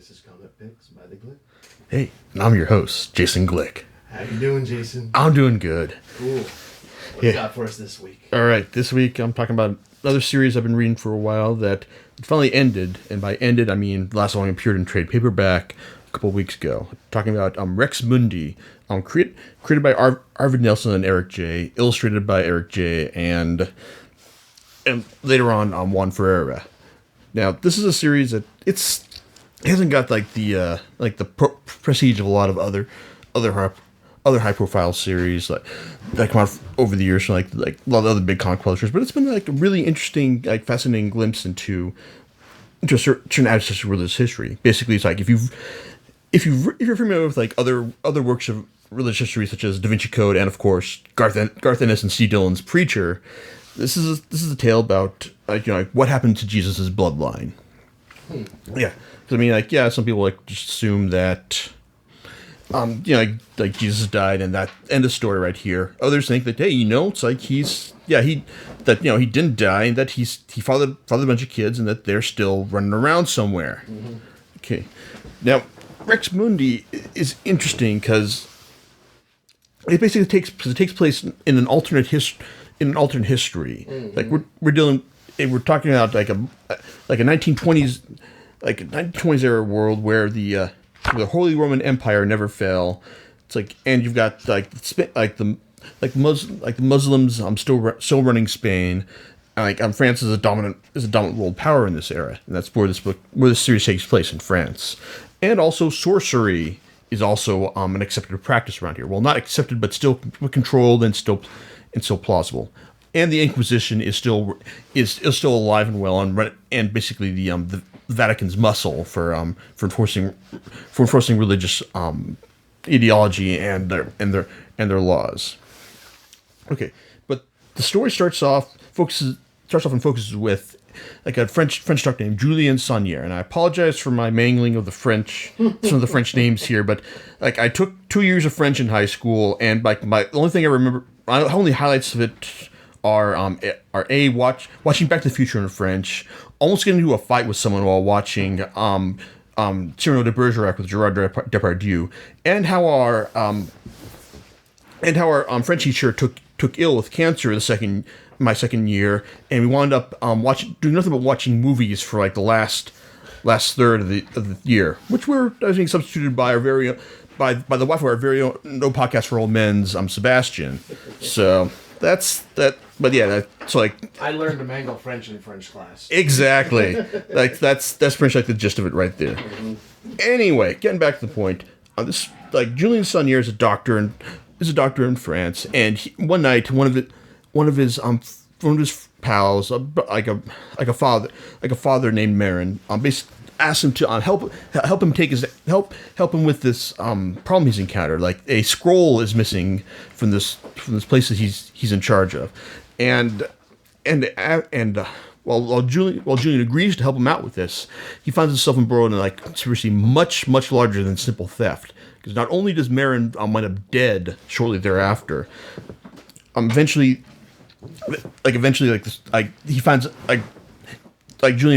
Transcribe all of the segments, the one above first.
This is Comic Picks by the Glick. Hey, and I'm your host, Jason Glick. How you doing, Jason? I'm doing good. Cool. What you got for us this week? All right, this week I'm talking about another series I've been reading for a while that finally ended, and by ended I mean the last one appeared in trade paperback a couple of weeks ago. Talking about Rex Mundi, created by Arvid Nelson and Eric J, illustrated by Eric J, and later on Juan Ferreira. Now this is a series that it hasn't got like the prestige of a lot of other high profile series that come out over the years from like a lot of other big comic publishers, but it's been like a really interesting, like fascinating glimpse into a certain aspects of religious history. Basically, it's like if you're familiar with like other works of religious history such as Da Vinci Code and of course Garth Ennis and C. Dillon's Preacher, this is a tale about what happened to Jesus' bloodline. Yeah, because I mean, some people just assume that, Jesus died and that end of story right here. Others think that, hey, it's like he didn't die and that he fathered a bunch of kids and that they're still running around somewhere. Mm-hmm. Okay, now Rex Mundi is interesting because it basically takes place in an alternate history. Mm-hmm. Like we're talking about like a 1920s era world where the Holy Roman Empire never fell. It's like, and you've got the Muslims still running Spain. France is a dominant world power in this era, and that's where this series takes place in France. And also sorcery is also an accepted practice around here. Well, not accepted, but still controlled and still plausible. And the Inquisition is still alive and well, and basically the Vatican's muscle for enforcing religious ideology and their laws. Okay, but the story starts off and focuses with like a French doctor named Julien Saunière, and I apologize for my mangling of some of the French names here, but like I took 2 years of French in high school, and like the only thing I remember, only highlights of it are watching Back to the Future in French, almost getting into a fight with someone while watching Cyrano de Bergerac with Gerard Depardieu, and how our French teacher took ill with cancer my second year, and we wound up doing nothing but watching movies for like the last third of the year, which were, I think, substituted by the wife of our very own No Podcast for Old Men's Sebastian. So that's that. But yeah, that's like I learned to mangle French in French class. Exactly. Like that's pretty much like the gist of it right there. Mm-hmm. Anyway, getting back to the point, this Julien Saunière is a doctor in France, and one night one of his pals, like a father named Marin, basically asked him to help him with this problem he's encountered. Like a scroll is missing from this place that he's in charge of, and while Julien agrees to help him out with this, he finds himself embroiled in like conspiracy much larger than simple theft. Because not only does Marin wind up dead shortly thereafter, eventually Julien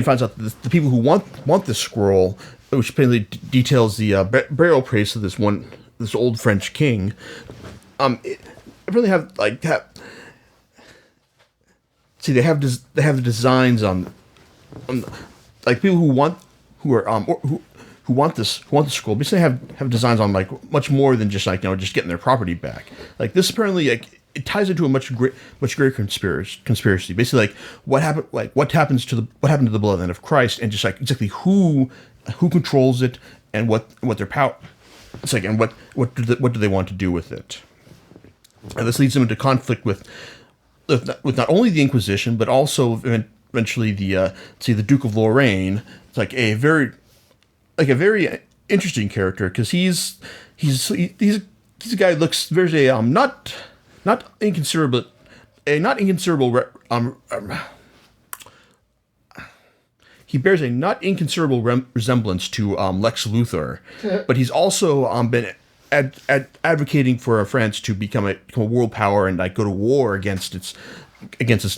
finds out that the people who want this scroll, which apparently details the burial place of this old French king, it really have they have the designs on like people who want the scroll basically have designs on like much more than just just getting their property back. Like this apparently it ties into a much greater conspiracy. Basically, what happened to the bloodline of Christ, and just like exactly who controls it and what their power. It's like, and what do they want to do with it? And this leads them into conflict with not only the Inquisition but also eventually the Duke of Lorraine. It's like a very interesting character because he's a guy who looks very not inconsiderable. He bears a not inconsiderable resemblance to Lex Luthor, but he's also been advocating for France to become a world power and like go to war against its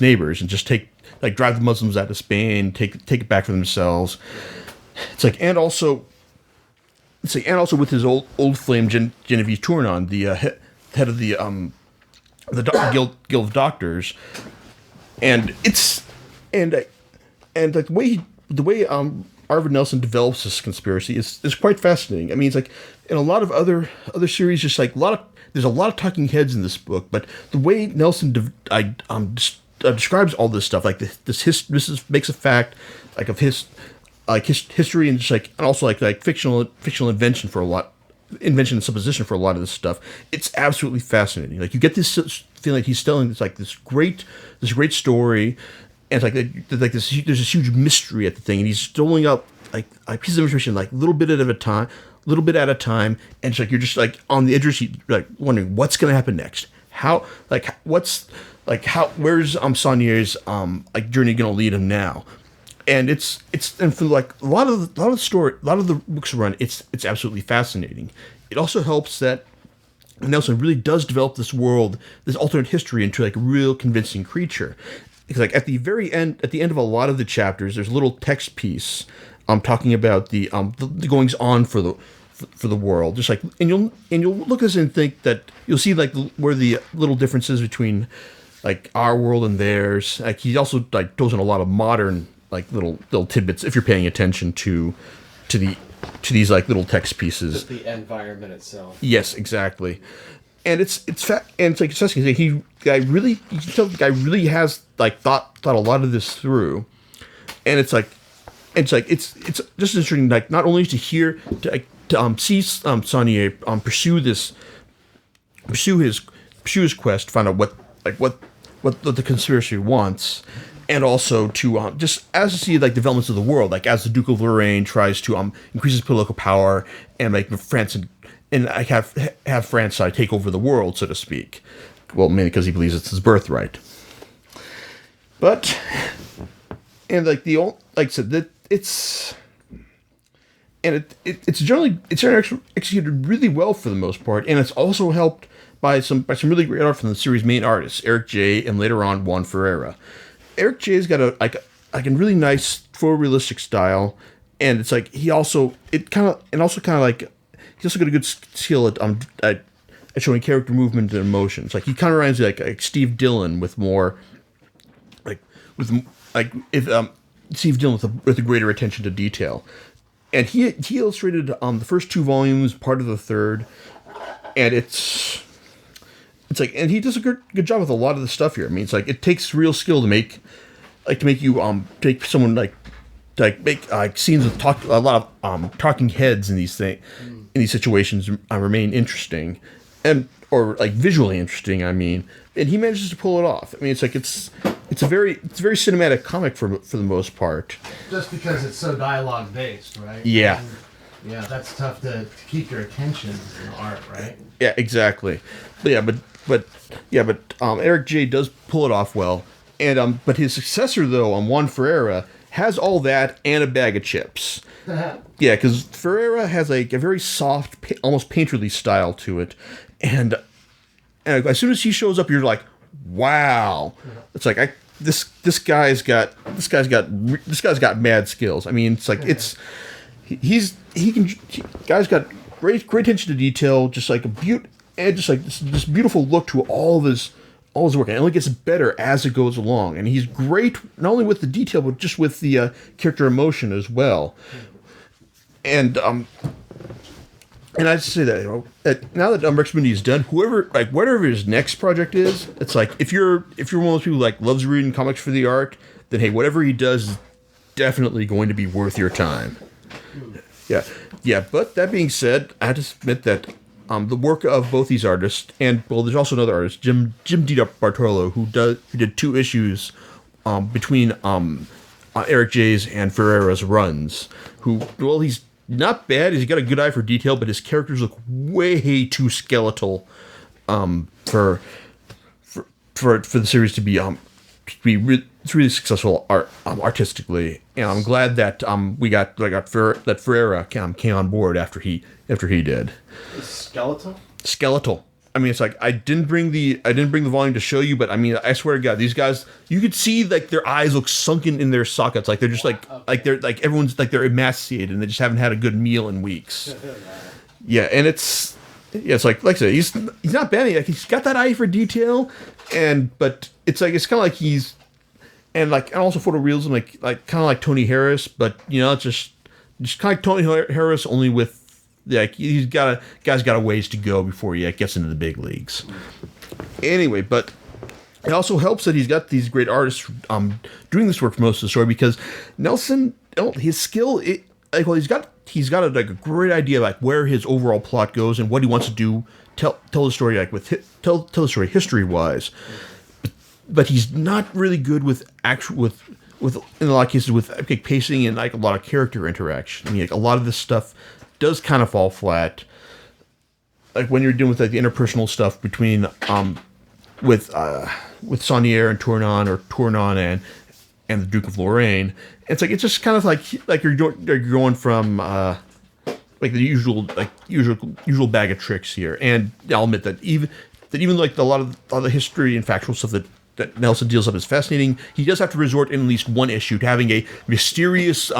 neighbors and just drive the Muslims out of Spain, take it back for themselves. It's like, and also and also with his old flame Genevieve Tournon, the head of the Guild of Doctors, and it's and like the way Arvid Nelson develops this conspiracy is quite fascinating. I mean, it's like in a lot of other series, just like there's a lot of talking heads in this book, but the way Nelson describes all this stuff, like this makes a fact, like of history and just like, and also like fictional invention and supposition for a lot of this stuff. It's absolutely fascinating. Like you get this feeling like he's telling this great story, and it's like there's this huge mystery at the thing, and he's doling up like pieces of information like a little bit at a time, and it's like you're just like on the edge of your seat, like wondering what's going to happen next. Where's Saunier's like journey going to lead him now? And and for like a lot of the books run, it's absolutely fascinating. It also helps that Nelson really does develop this world, this alternate history, into like a real convincing creature. Because like at the end of a lot of the chapters, there's a little text piece talking about the goings on for the world. Just like and you'll look at this and think that you'll see like where the little differences between like our world and theirs. Like he also like goes in a lot of modern like little tidbits if you're paying attention to these like little text pieces. Just the environment itself. Yes, exactly. And it's like fascinating. You can tell the guy really has like thought a lot of this through, and it's just interesting. Like not only to hear to see Saunier pursue his quest, find out what the conspiracy wants, and also to just as to see like developments of the world, like as the Duke of Lorraine tries to increase his political power and make France and I have France take over the world, so to speak. Well, mainly because he believes it's his birthright. But and like I said, that it's generally executed really well for the most part, and it's also helped by some really great art from the series' main artists, Eric J. and later on Juan Ferreira. Eric J's got a really nice photorealistic style, and it's like he also got a good skill at showing character movement and emotions. Like he kind of reminds me like Steve Dillon with more Steve Dillon with a greater attention to detail. And he illustrated the first 2 volumes, part of the third, and it's like, and he does a good job with a lot of the stuff here. I mean, it's like it takes real skill to make you take someone make scenes with a lot of talking heads in these situations remain interesting, or like visually interesting. I mean, and he manages to pull it off. I mean, it's like it's a very cinematic comic for the most part. Just because it's so dialogue based, right? Yeah. Yeah, that's tough to keep your attention in art, right? Yeah, exactly. But Eric J does pull it off well, and but his successor though, Juan Ferreira, has all that and a bag of chips. Yeah, because Ferreira has like a very soft, almost painterly style to it, and as soon as he shows up, you're like, wow. It's like this guy's got mad skills. I mean, it's like guy's got great attention to detail, just like just like this beautiful look to all of his work, and it only gets better as it goes along. And he's great not only with the detail but just with the character emotion as well. And I just say that now that Rex Mundi is done, whatever his next project is, it's like if you're one of those people who like loves reading comics for the art, then hey, whatever he does is definitely going to be worth your time. Yeah. But that being said, I have to admit that the work of both these artists, and well, there's also another artist, Jim Di Bartolo, who did 2 issues between Eric J's and Ferreira's runs. He's not bad. He's got a good eye for detail, but his characters look way too skeletal for the series to be really successful artistically. And I'm glad that Ferreira came on board after he did. Skeletal? Skeletal. I mean, it's like I didn't bring the volume to show you, but I mean, I swear to God, these guys, you could see like their eyes look sunken in their sockets, like they're just like they're like everyone's like they're emaciated and they just haven't had a good meal in weeks. Yeah, and it's like I said, he's not bad. Like he's got that eye for detail, but it's kind of like he's and also photorealism, like kind of like Tony Harris, but it's just kind of like Tony Harris, only with. Like guy's got a ways to go before he gets into the big leagues. Anyway, but it also helps that he's got these great artists doing this work for most of the story, because Nelson, his skill, he's got a great idea like where his overall plot goes and what he wants to do, tell the story tell the story history wise, but he's not really good with in a lot of cases with pacing and like a lot of character interaction. I mean, like a lot of this stuff does kind of fall flat, like when you're dealing with like the interpersonal stuff between with Saunier and Tournon and the Duke of Lorraine. It's just kind of like you're going from like the usual bag of tricks here. And I'll admit that even like a lot of the history and factual stuff that Nelson deals up is fascinating. He does have to resort in at least one issue to having a mysterious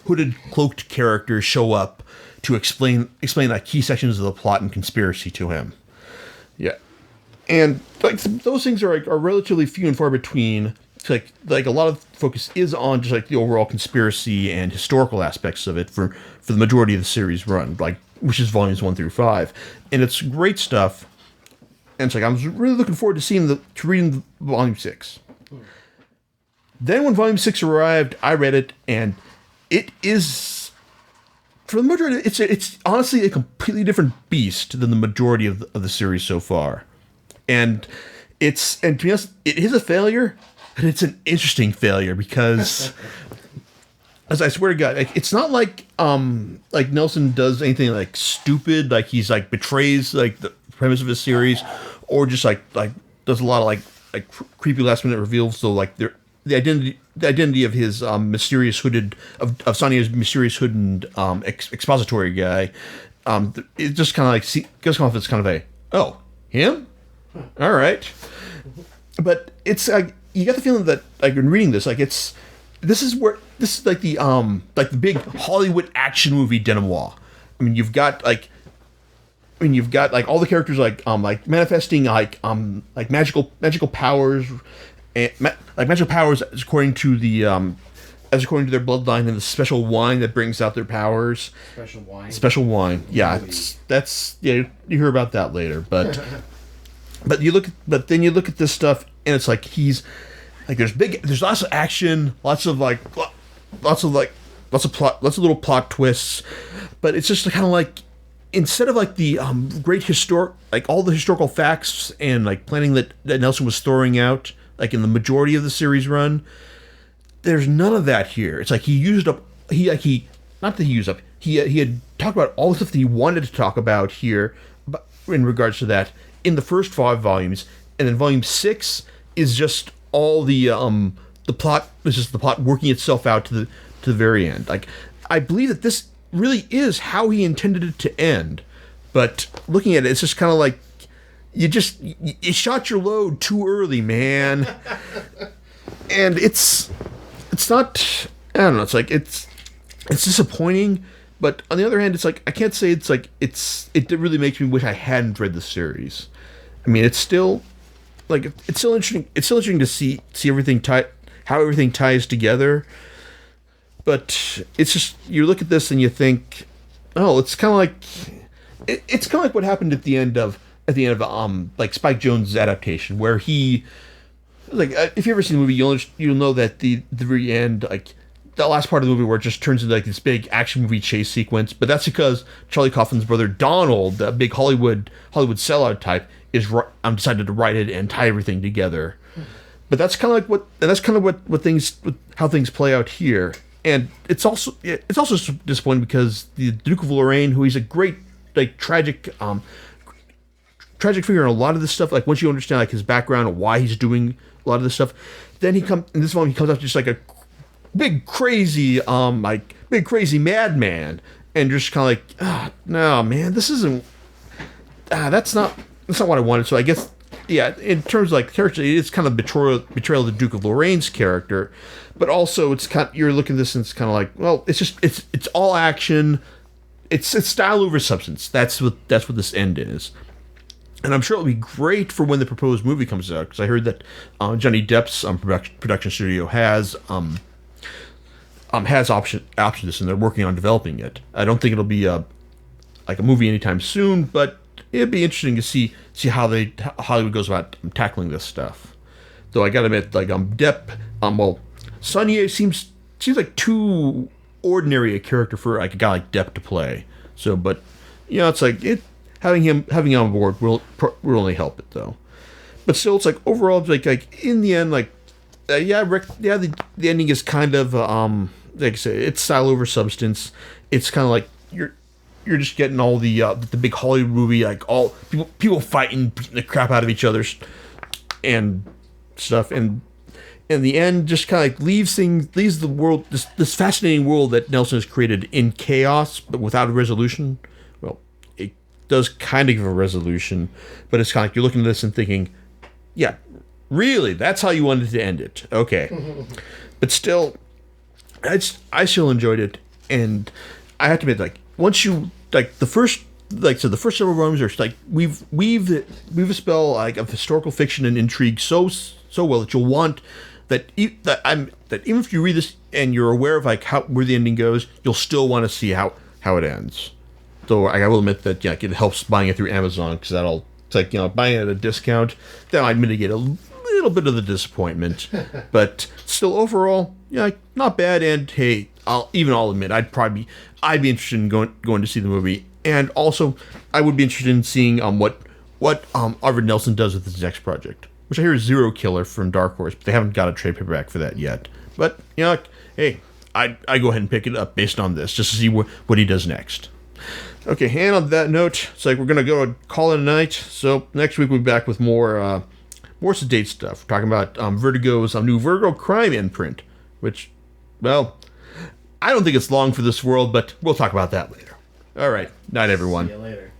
hooded cloaked character show up to explain like key sections of the plot and conspiracy to him. Yeah, and like those things are relatively few and far between. It's like a lot of focus is on just like the overall conspiracy and historical aspects of it for the majority of the series run, like which is volumes 1 through 5, and it's great stuff. And it's like I was really looking forward to reading volume 6. Then when volume 6 arrived, I read it, and it is. For the majority, it's honestly a completely different beast than the majority of the series so far, and to be honest, it is a failure, but it's an interesting failure because, as I swear to God, like it's not like Nelson does anything like stupid, like he's like betrays like the premise of his series, or just like does a lot of like creepy last minute reveals. So like the identity of his mysterious hooded of Saunier's mysterious hooded expository guy, it just kind of like goes off as kind of a him, all right, but it's like you get the feeling that like in reading this, like this is like the big Hollywood action movie denouement. I mean, you've got like all the characters like manifesting like magical powers. Like magical powers according to their bloodline, and the special wine that brings out their powers. Special wine. Yeah, you hear about that later. But then you look at this stuff, and it's like there's lots of action, lots of little plot twists, but it's just kind of like instead of like the great all the historical facts and like planning that Nelson was throwing out. Like in the majority of the series run, there's none of that here. It's like he had talked about all the stuff that he wanted to talk about here in regards to that in the first 5 volumes, and then volume 6 is just all the plot. It's just the plot working itself out to the very end. Like I believe that this really is how he intended it to end, but looking at it, it's just kind of like. You shot your load too early, man. And it's not, I don't know, it's like it's disappointing, but on the other hand, it's like I can't say it's like it really makes me wish I hadn't read the series. I mean, it's still interesting. It's still interesting to see everything how everything ties together. But it's just you look at this and you think, oh, it's kind of like what happened at the end of like Spike Jonze's adaptation, where he like if you ever seen the movie, you'll know that the very end, like the last part of the movie where it just turns into like this big action movie chase sequence, but that's because Charlie Coffin's brother Donald, the big Hollywood sellout type, decided to write it and tie everything together. But that's kind of like how things play out here, and it's also disappointing because the Duke of Lorraine, who he's a great like tragic figure in a lot of this stuff. Like once you understand like his background and why he's doing a lot of this stuff, then in this one he comes out just like a big crazy madman, and just kind of like, no man, this isn't. That's not that's not what I wanted. So I guess, yeah, in terms of like character, it's kind of betrayal of the Duke of Lorraine's character, but also it's kind. You're looking at this and it's kind of like, well, it's all action. It's style over substance. That's what this end is. And I'm sure it'll be great for when the proposed movie comes out, because I heard that Johnny Depp's production studio has optioned this, and they're working on developing it. I don't think it'll be like a movie anytime soon, but it'd be interesting to see how Hollywood goes about tackling this stuff. Though I gotta admit, like Depp, Sonnier seems like too ordinary a character for like a guy like Depp to play. So, but it's like having him on board will only help it though. But still, it's like overall, like in the end, like the ending is kind of like I say, it's style over substance. It's kind of like you're just getting all the big Hollywood movie, like all people fighting, beating the crap out of each other and stuff, and in the end just kind of like leaves the world, this fascinating world that Nelson has created in chaos but without a resolution. Well, it does kind of give a resolution, but it's kind of like you're looking at this and thinking, yeah, really, that's how you wanted to end it. Okay. But still, I still enjoyed it, and I have to admit, like, once you like the first several runs are like weave a spell like of historical fiction and intrigue so well that you'll want that even if you read this and you're aware of like where the ending goes, you'll still want to see how it ends. So I will admit that it helps buying it through Amazon, because it's like buying it at a discount, that might mitigate a little bit of the disappointment, but still overall, not bad. And hey, I'll admit I'd be interested in going to see the movie, and also I would be interested in seeing what Arvid Nelson does with his next project, which I hear is Zero Killer from Dark Horse, but they haven't got a trade paperback for that yet. But hey, I go ahead and pick it up based on this just to see what he does next. Okay, and on that note, it's like we're gonna go and call it a night. So next week we'll be back with more sedate stuff. We're talking about Vertigo's new Vertigo crime imprint, which, well, I don't think it's long for this world, but we'll talk about that later. All right. Night, everyone. See you later.